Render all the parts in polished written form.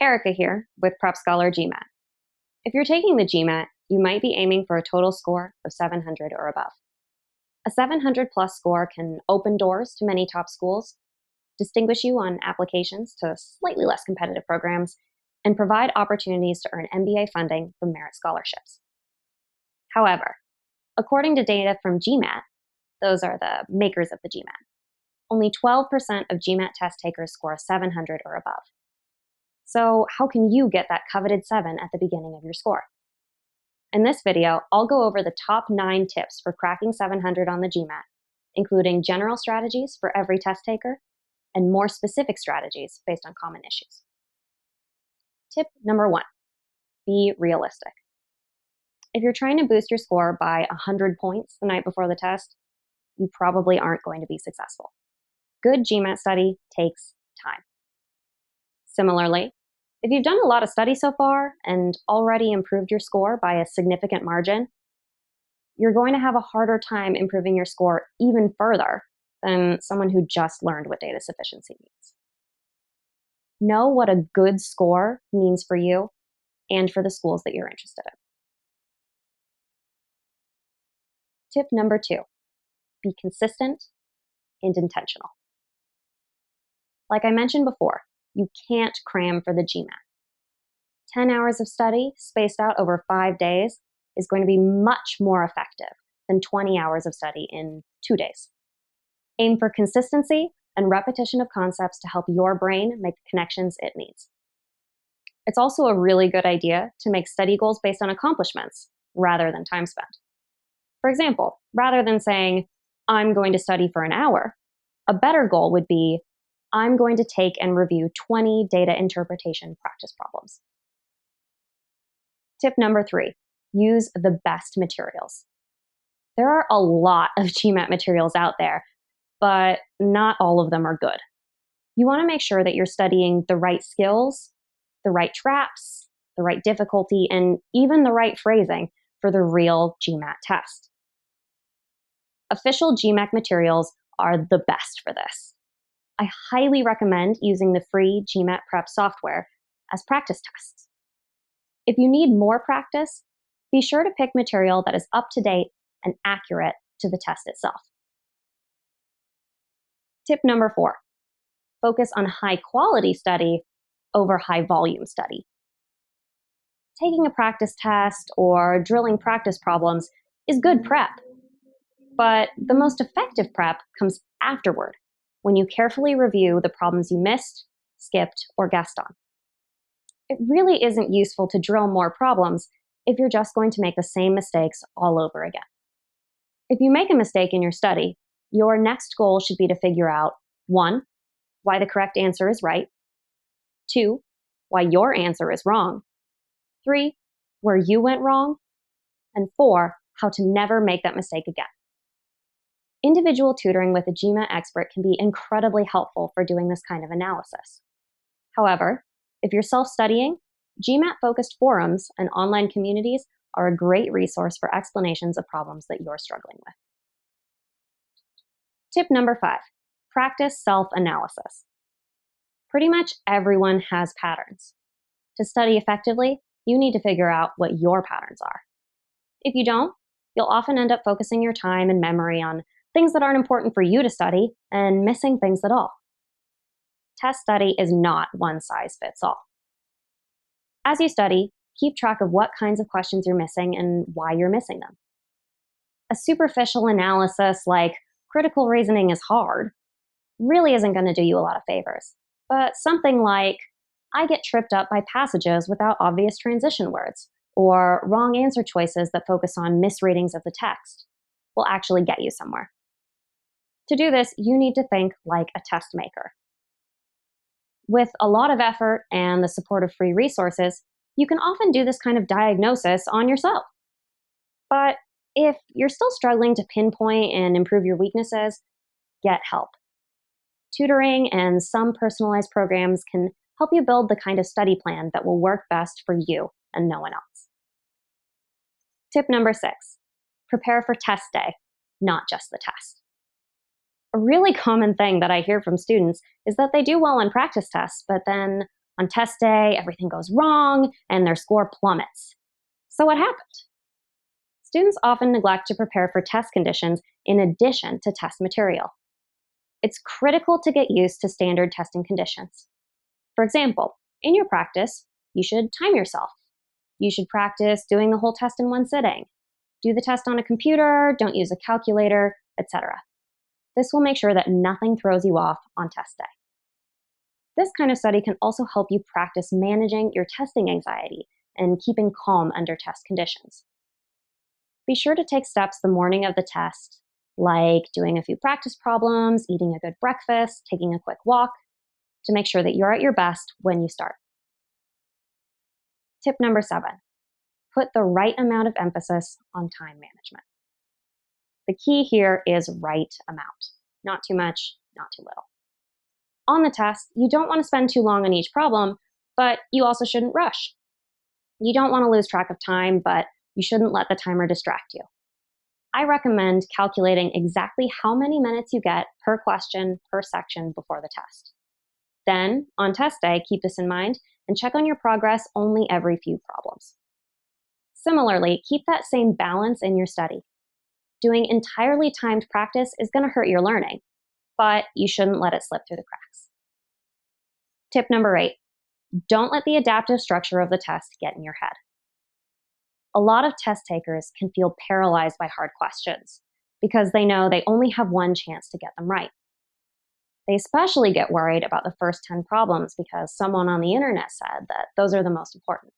Erika here with PrepScholar GMAT. If you're taking the GMAT, you might be aiming for a total score of 700 or above. A 700 plus score can open doors to many top schools, distinguish you on applications to slightly less competitive programs, and provide opportunities to earn MBA funding from merit scholarships. However, according to data from GMAT, those are the makers of the GMAT, only 12% of GMAT test takers score 700 or above. So how can you get that coveted 7 at the beginning of your score? In this video, I'll go over the top 9 tips for cracking 700 on the GMAT, including general strategies for every test taker and more specific strategies based on common issues. Tip number 1, be realistic. If you're trying to boost your score by 100 points the night before the test, you probably aren't going to be successful. Good GMAT study takes time. Similarly, if you've done a lot of study so far and already improved your score by a significant margin, you're going to have a harder time improving your score even further than someone who just learned what data sufficiency means. Know what a good score means for you and for the schools that you're interested in. Tip number 2, be consistent and intentional. Like I mentioned before, you can't cram for the GMAT. 10 hours of study spaced out over 5 days is going to be much more effective than 20 hours of study in 2 days. Aim for consistency and repetition of concepts to help your brain make the connections it needs. It's also a really good idea to make study goals based on accomplishments rather than time spent. For example, rather than saying, I'm going to study for an hour, a better goal would be, I'm going to take and review 20 data interpretation practice problems. Tip number 3, use the best materials. There are a lot of GMAT materials out there, but not all of them are good. You want to make sure that you're studying the right skills, the right traps, the right difficulty, and even the right phrasing for the real GMAT test. Official GMAT materials are the best for this. I highly recommend using the free GMAT Prep software as practice tests. If you need more practice, be sure to pick material that is up to date and accurate to the test itself. Tip number 4, focus on high quality study over high volume study. Taking a practice test or drilling practice problems is good prep, but the most effective prep comes afterward, when you carefully review the problems you missed, skipped, or guessed on. It really isn't useful to drill more problems if you're just going to make the same mistakes all over again. If you make a mistake in your study, your next goal should be to figure out 1, why the correct answer is right, 2, why your answer is wrong, 3, where you went wrong, and 4, how to never make that mistake again. Individual tutoring with a GMAT expert can be incredibly helpful for doing this kind of analysis. However, if you're self-studying, GMAT-focused forums and online communities are a great resource for explanations of problems that you're struggling with. Tip number 5, practice self-analysis. Pretty much everyone has patterns. To study effectively, you need to figure out what your patterns are. If you don't, you'll often end up focusing your time and memory on things that aren't important for you to study and missing things at all. Test study is not one size fits all. As you study, keep track of what kinds of questions you're missing and why you're missing them. A superficial analysis like critical reasoning is hard really isn't going to do you a lot of favors, but something like, I get tripped up by passages without obvious transition words, or wrong answer choices that focus on misreadings of the text, will actually get you somewhere. To do this, you need to think like a test maker. With a lot of effort and the support of free resources, you can often do this kind of diagnosis on yourself. But if you're still struggling to pinpoint and improve your weaknesses, get help. Tutoring and some personalized programs can help you build the kind of study plan that will work best for you and no one else. Tip number 6, prepare for test day, not just the test. A really common thing that I hear from students is that they do well on practice tests, but then On test day, everything goes wrong and their score plummets. So what happened? Students often neglect to prepare for test conditions in addition to test material. It's critical to get used to standard testing conditions. For example, in your practice, you should time yourself. You should practice doing the whole test in one sitting. Do the test on a computer, don't use a calculator, etc. This will make sure that nothing throws you off on test day. This kind of study can also help you practice managing your testing anxiety and keeping calm under test conditions. Be sure to take steps the morning of the test, like doing a few practice problems, eating a good breakfast, taking a quick walk, to make sure that you're at your best when you start. Tip number 7, put the right amount of emphasis on time management. The key here is right amount, not too much, not too little. On the test, you don't want to spend too long on each problem, but you also shouldn't rush. You don't want to lose track of time, but you shouldn't let the timer distract you. I recommend calculating exactly how many minutes you get per question per section before the test. Then, on test day, keep this in mind and check on your progress only every few problems. Similarly, keep that same balance in your study. Doing entirely timed practice is going to hurt your learning, but you shouldn't let it slip through the cracks. Tip number 8, don't let the adaptive structure of the test get in your head. A lot of test takers can feel paralyzed by hard questions because they know they only have one chance to get them right. They especially get worried about the first 10 problems because someone on the internet said that those are the most important.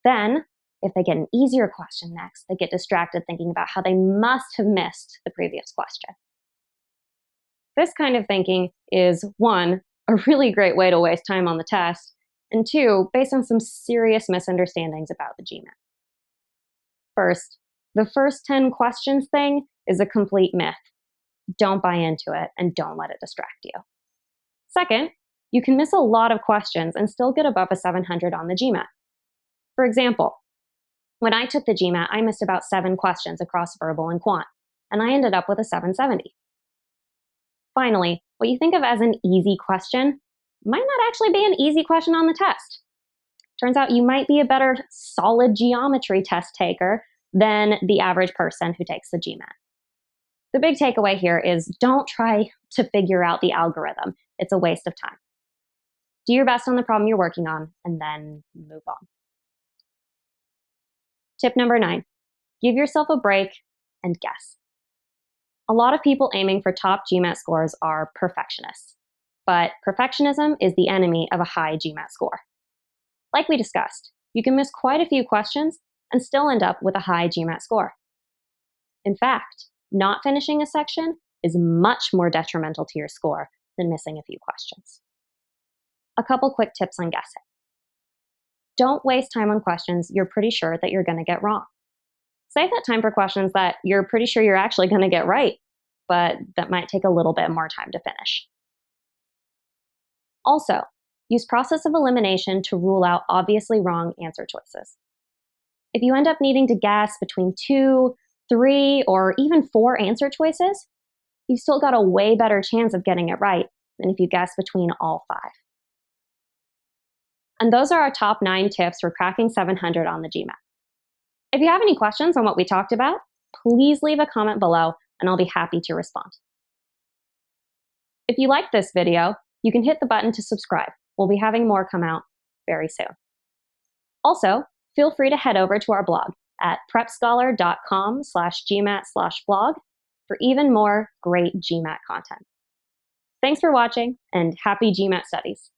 Then, if they get an easier question next, they get distracted thinking about how they must have missed the previous question. This kind of thinking is, 1, a really great way to waste time on the test, and 2, based on some serious misunderstandings about the GMAT. First, the first 10 questions thing is a complete myth. Don't buy into it and don't let it distract you. Second, you can miss a lot of questions and still get above a 700 on the GMAT. For example, when I took the GMAT, I missed about 7 questions across verbal and quant, and I ended up with a 770. Finally, what you think of as an easy question might not actually be an easy question on the test. Turns out you might be a better solid geometry test taker than the average person who takes the GMAT. The big takeaway here is don't try to figure out the algorithm. It's a waste of time. Do your best on the problem you're working on and then move on. Tip number 9, give yourself a break and guess. A lot of people aiming for top GMAT scores are perfectionists, but perfectionism is the enemy of a high GMAT score. Like we discussed, you can miss quite a few questions and still end up with a high GMAT score. In fact, not finishing a section is much more detrimental to your score than missing a few questions. A couple quick tips on guessing. Don't waste time on questions you're pretty sure that you're going to get wrong. Save that time for questions that you're pretty sure you're actually going to get right, but that might take a little bit more time to finish. Also, use process of elimination to rule out obviously wrong answer choices. If you end up needing to guess between 2, 3, or even 4 answer choices, you've still got a way better chance of getting it right than if you guess between all 5. And those are our top 9 tips for cracking 700 on the GMAT. If you have any questions on what we talked about, please leave a comment below and I'll be happy to respond. If you liked this video, you can hit the button to subscribe. We'll be having more come out very soon. Also, feel free to head over to our blog at prepscholar.com/GMAT/blog for even more great GMAT content. Thanks for watching and happy GMAT studies.